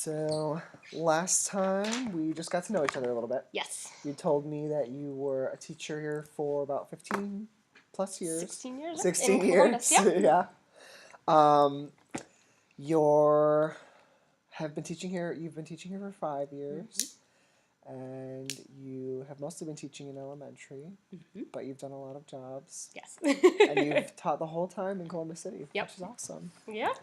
So, last time we just got to know each other a little bit. Yes. You told me that you were a teacher here for about 15 plus years. 16 years. 16 in years. Columbus, yeah. Yeah. You're have been teaching here. You've been teaching here for 5 years, and you have mostly been teaching in elementary, but you've done a lot of jobs. Yes. And you've taught the whole time in Columbus City, Yep. which is awesome. Yeah.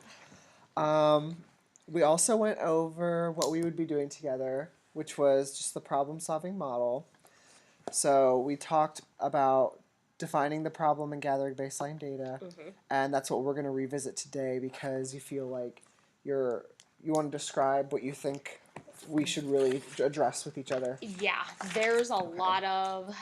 We also went over what we would be doing together, which was just the problem-solving model. So we talked about defining the problem and gathering baseline data, and that's what we're going to revisit today because you feel like you want to describe what you think we should really address with each other. Yeah. There's a lot of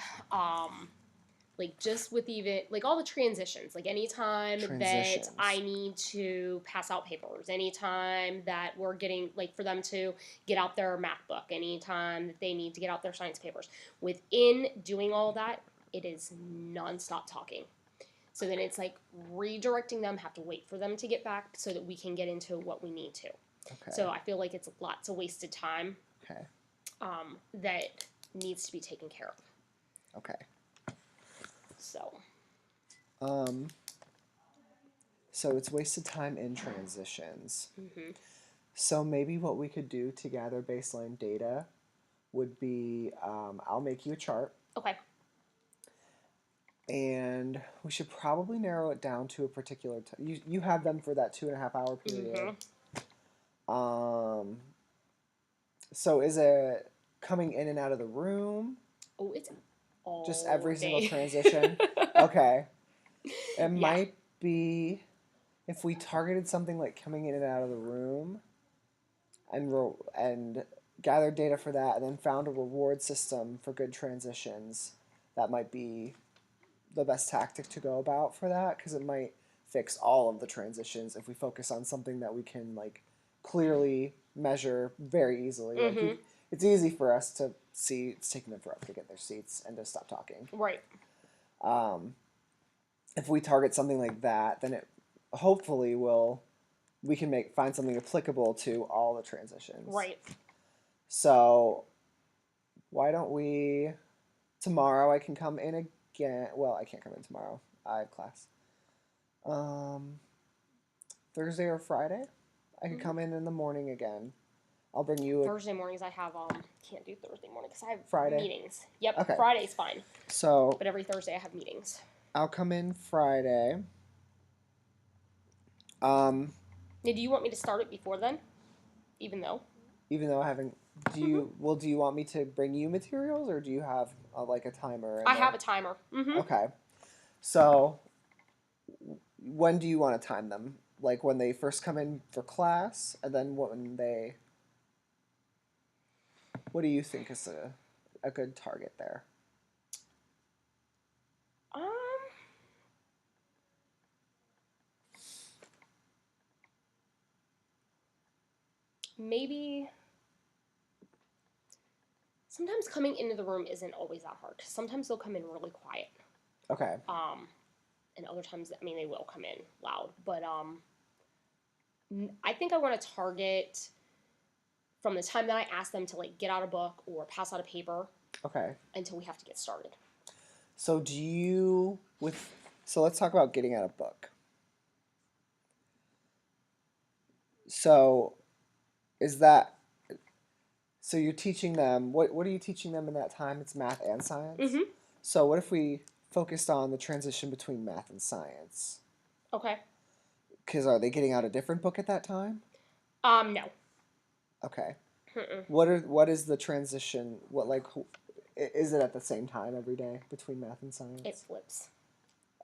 just with even all the transitions, anytime that I need to pass out papers, anytime that we're getting for them to get out their math book, anytime that they need to get out their science papers. Within doing all that, it is nonstop talking. So then it's redirecting them, have to wait for them to get back so that we can get into what we need to. Okay. So I feel like it's lots of wasted time. Okay. That needs to be taken care of. Okay. So it's wasted time in transitions. So maybe what we could do to gather baseline data would be I'll make you a chart. Okay. And we should probably narrow it down to a particular time. You have them for that 2.5 hour period. So is it coming in and out of the room? Oh, it's all just every day. Single transition? Okay. It might be if we targeted something like coming in and out of the room and gathered data for that and then found a reward system for good transitions, that might be the best tactic to go about for that because it might fix all of the transitions if we focus on something that we can clearly measure very easily. It's easy for us to see it's taking them forever to get their seats and to stop talking. Right. If we target something like that, then it hopefully we can find something applicable to all the transitions. Right. So why don't we tomorrow I can come in again. Well, I can't come in tomorrow. I have class. Thursday or Friday, I can come in the morning again. I'll bring you Thursday mornings I have can't do Thursday morning because I have Friday meetings. Yep. Okay. Friday's fine. But every Thursday I have meetings. I'll come in Friday. Now, do you want me to start it before then? Even though I haven't. Do you want me to bring you materials or do you have a timer? I have a timer. Okay. So when do you want to time them? Like when they first come in for class, and then when they. What do you think is a good target there? Maybe. Sometimes coming into the room isn't always that hard. Sometimes they'll come in really quiet. Okay. And other times, they will come in loud. But I think I want to target from the time that I ask them to get out a book or pass out a paper. Okay. Until we have to get started. So so let's talk about getting out a book. So so you're teaching them, what are you teaching them in that time? It's math and science? So what if we focused on the transition between math and science? Okay. Because are they getting out a different book at that time? No. Okay. What is the transition? Is it at the same time every day between math and science? It flips.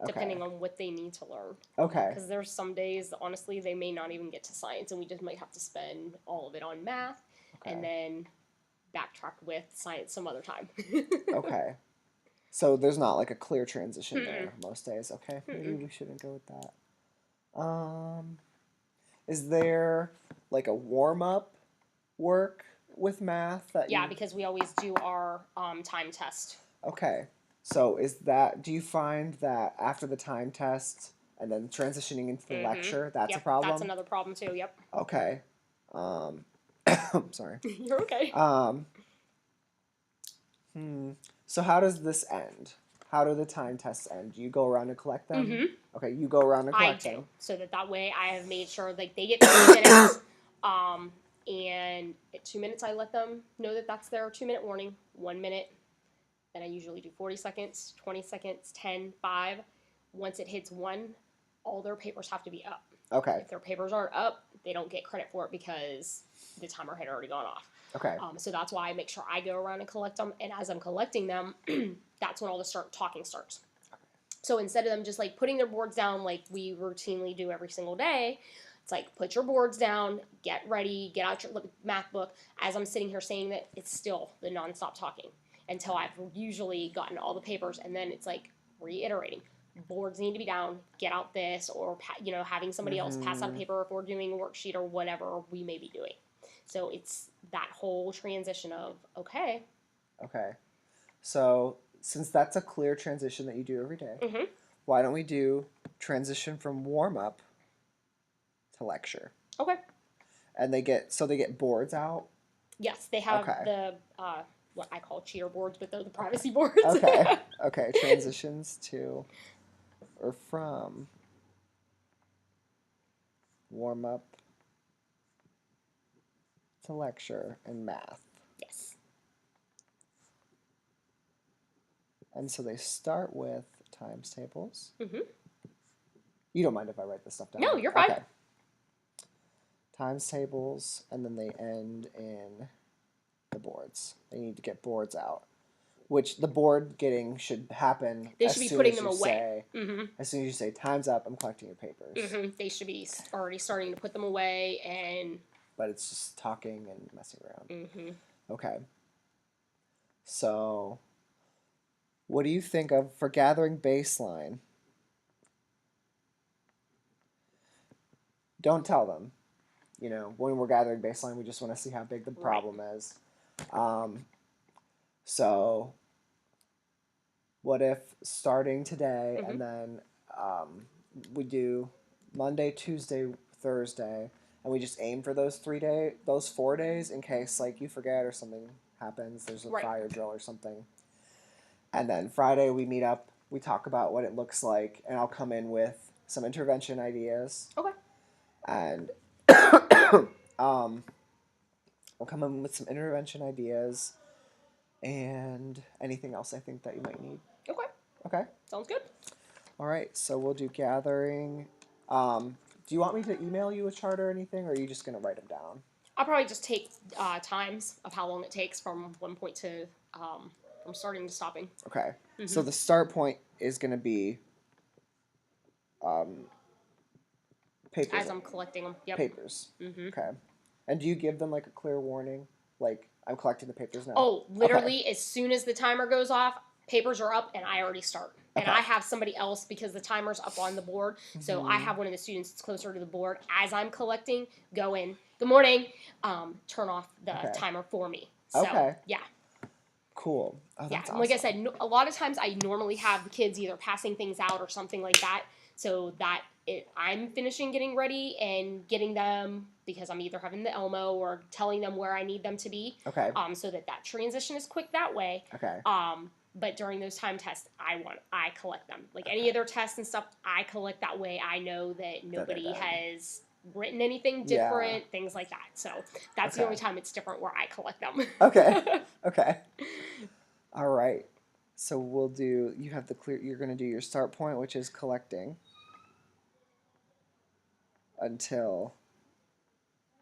Okay. Depending on what they need to learn. Okay. Because there's some days, honestly, they may not even get to science, and we just might have to spend all of it on math, and then backtrack with science some other time. Okay. So there's not a clear transition there most days. Okay. Maybe we shouldn't go with that. Is there a warm-up work with math that because we always do our time test. Okay. So do you find that after the time test and then transitioning into the lecture, that's a problem? That's another problem too, yep. Okay. I'm sorry. You're okay. So how does this end? How do the time tests end? Do you go around and collect them? Mm-hmm. Okay, you go around and collect I do. them. So that way I have made sure like they get 2 minutes. And at 2 minutes I let them know that that's their 2 minute warning. 1 minute. Then I usually do 40 seconds, 20 seconds, 10, 5. Once it hits 1, all their papers have to be up. Okay. If their papers aren't up, they don't get credit for it because the timer had already gone off. Okay. So that's why I make sure I go around and collect them. And as I'm collecting them, that's when all the talking starts. So instead of them just like putting their boards down like we routinely do every single day, it's like put your boards down, get ready, get out your math book. As I'm sitting here saying that, it's still the nonstop talking until I've usually gotten all the papers, and then it's like reiterating. Boards need to be down. Get out this, or having somebody else pass out a paper if we're doing a worksheet or whatever we may be doing. So it's that whole transition of okay. Okay. So since that's a clear transition that you do every day, Mm-hmm. why don't we do transition from warm up to lecture? Okay. And they get boards out. Yes, they have Okay. the what I call cheater boards, but they're the privacy boards. Okay. Okay. Transitions to or from warm up to lecture in math. Yes. And so they start with times tables. Mm-hmm. You don't mind if I write this stuff down? No, you're fine. Okay. Times tables, and then they end in the boards. They need to get boards out, which the board getting should happen. They as should be soon putting as them you away. Say, as soon as you say time's up, I'm collecting your papers. Mm-hmm. They should be already starting to put them away, and but it's just talking and messing around. Mm-hmm. Okay. So, what do you think of for gathering baseline? Don't tell them. When we're gathering baseline, we just want to see how big the problem is. So, what if starting today Mm-hmm. and then we do Monday, Tuesday, Thursday, and we just aim for those 4 days in case like you forget or something happens. There's a fire drill or something. And then Friday we meet up. We talk about what it looks like, and I'll come in with some intervention ideas. Okay. And I'll come in with some intervention ideas and anything else I think that you might need. Okay. Okay. Sounds good. All right. So we'll do gathering. Do you want me to email you a chart or anything, or are you just going to write them down? I'll probably just take times of how long it takes from one point to from starting to stopping. Okay. Mm-hmm. So the start point is going to be papers. As I'm collecting them. Yep. Papers. Mm-hmm. Okay. And do you give them like a clear warning? Like, I'm collecting the papers now? Oh, literally, as soon as the timer goes off, papers are up and I already start. And I have somebody else because the timer's up on the board. So I have one of the students that's closer to the board. As I'm collecting, go in, good morning, turn off the timer for me. So, yeah. Cool. Oh, that's awesome. Like I said, a lot of times I normally have the kids either passing things out or something like that, so that I'm finishing getting ready and getting them because I'm either having the Elmo or telling them where I need them to be. Okay. So that transition is quick that way. Okay. But during those time tests, I collect them. Like any other tests and stuff, I collect that way. I know that nobody has written anything different, things like that. So that's the only time it's different where I collect them. Okay. Okay. All right. So we'll do, you're going to do your start point, which is collecting until,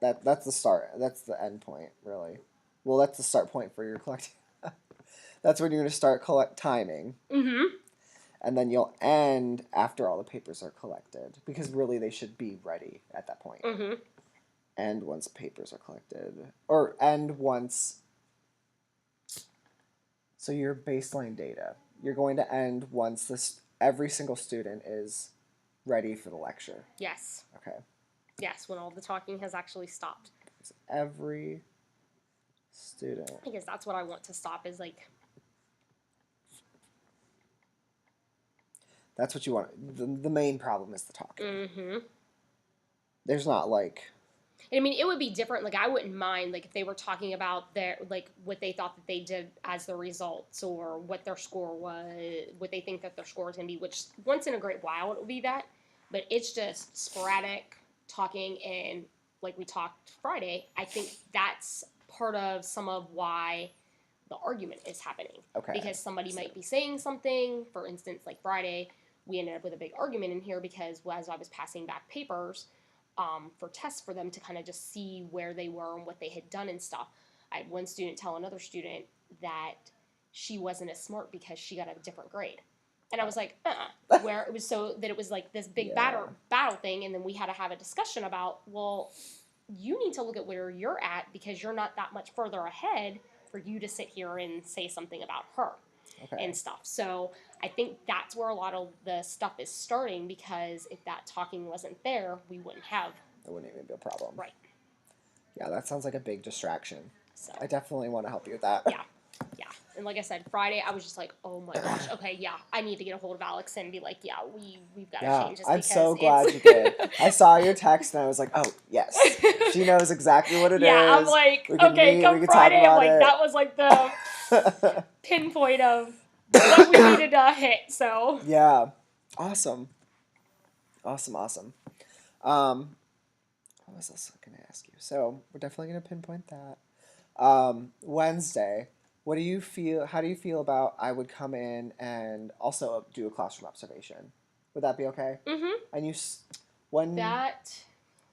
that's the start. That's the end point, really. Well, that's the start point for your collecting. That's when you're going to start timing. Mm-hmm. And then you'll end after all the papers are collected. Because really they should be ready at that point. Mm-hmm. End once papers are collected. Or end once... So your baseline data. You're going to end once every single student is ready for the lecture. Yes. Okay. Yes, when all the talking has actually stopped. So every student. Because that's what I want to stop is like... That's what you want. The main problem is the talking. Mm-hmm. There's not like And I mean, it would be different. Like, I wouldn't mind, like, if they were talking about their, like, what they thought that they did as the results, or what their score was, what they think that their score is going to be, which once in a great while it will be that. But it's just sporadic talking, and like we talked Friday, I think that's part of some of why the argument is happening. Okay. Because somebody might be saying something, for instance, like Friday, we ended up with a big argument in here because as I was passing back papers, for tests for them to kind of just see where they were and what they had done and stuff. I had one student tell another student that she wasn't as smart because she got a different grade. And I was like, where it was so that it was like this big battle thing, and then we had to have a discussion about, well, you need to look at where you're at because you're not that much further ahead for you to sit here and say something about her. Okay. And stuff. So I think that's where a lot of the stuff is starting, because if that talking wasn't there, we wouldn't have. It wouldn't even be a problem. Right. Yeah, that sounds like a big distraction. So I definitely want to help you with that. Yeah. Yeah. And like I said, Friday, I was just like, oh my gosh, okay, yeah, I need to get a hold of Alex and be like, yeah, we've got to change this. I'm so glad you did. I saw your text and I was like, oh, yes. She knows exactly what it is. Yeah, I'm like, okay, come Friday, I'm like, that was like the pinpoint of what we needed to hit, so. Yeah. Awesome. What was else going to ask you? So, we're definitely going to pinpoint that. Wednesday, how do you feel about I would come in and also do a classroom observation? Would that be okay? Mm-hmm. And That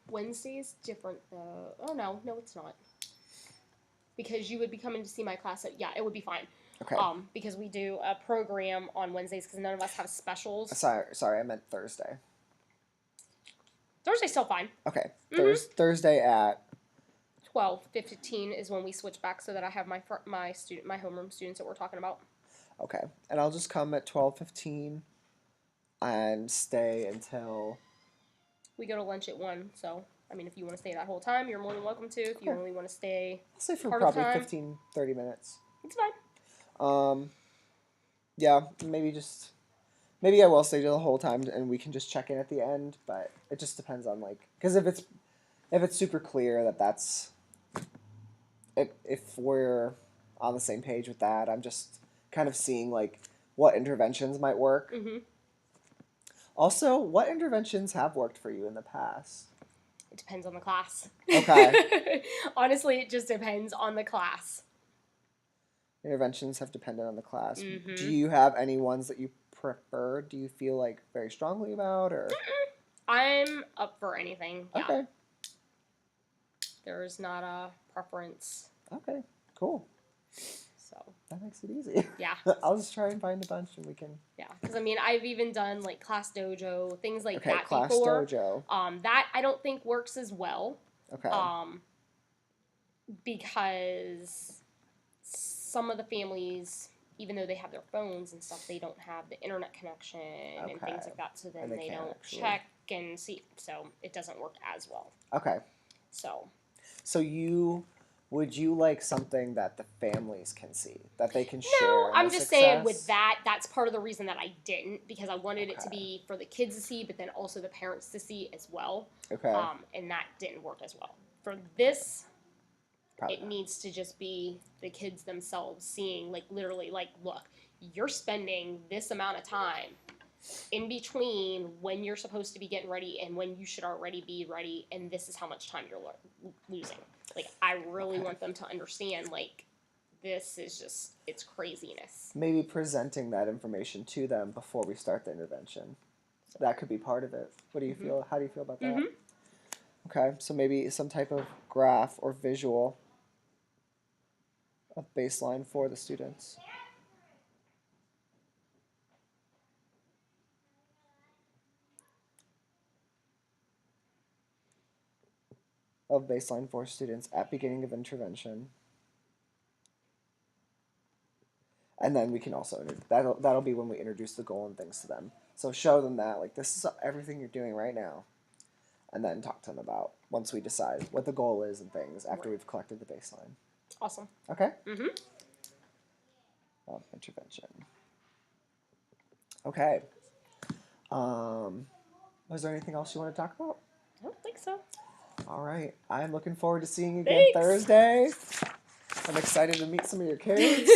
Wednesday's different, though. Oh, no, it's not. Because you would be coming to see my class yeah, it would be fine. Okay. Because we do a program on Wednesdays because none of us have specials. Sorry, I meant Thursday. Thursday's still fine. Okay. Mm-hmm. Thursday at 12:15 is when we switch back, so that I have my homeroom students that we're talking about. Okay. And I'll just come at 12:15 and stay until we go to lunch at 1, so I mean, if you want to stay that whole time, you're more than welcome to. If you only want to stay, I'll stay for probably 15, 30 minutes. It's fine. Yeah, maybe I will stay the whole time, and we can just check in at the end. But it just depends on because if it's super clear that that's if we're on the same page with that, I'm just kind of seeing what interventions might work. Mm-hmm. Also, what interventions have worked for you in the past? It depends on the class. Okay. Honestly, it just depends on the class. Interventions have depended on the class. Mm-hmm. Do you have any ones that you prefer? Do you feel very strongly about, or? I'm up for anything. Yeah. Okay. There's not a preference. Okay, cool. So. That makes it easy. Yeah. I'll just try and find a bunch and we can. Yeah, because I mean, I've even done class dojo, things like that class before. Dojo. That I don't think works as well. Okay. Because some of the families, even though they have their phones and stuff, they don't have the internet connection and things like that. So then they don't check and see. So it doesn't work as well. Okay. So would you like something that the families can see, that they can share? No, I'm just saying with that's part of the reason that I didn't, because I wanted it to be for the kids to see, but then also the parents to see as well. Okay. And that didn't work as well. For this, Probably it not. needs to just be the kids themselves seeing, literally, look, you're spending this amount of time in between when you're supposed to be getting ready and when you should already be ready, and this is how much time you're losing. I really want them to understand, this is just, it's craziness. Maybe presenting that information to them before we start the intervention. That could be part of it. What do you feel? How do you feel about that? Mm-hmm. Okay, so maybe some type of graph or visual of baseline for the students. Of baseline for students at beginning of intervention. And then we can also, that'll be when we introduce the goal and things to them. So show them that, this is everything you're doing right now. And then talk to them about, once we decide what the goal is and things, after we've collected the baseline. Awesome. Okay? Mm-hmm. Intervention. Okay. Was there anything else you want to talk about? I don't think so. All right. I'm looking forward to seeing you again Thanks. Thursday. I'm excited to meet some of your kids.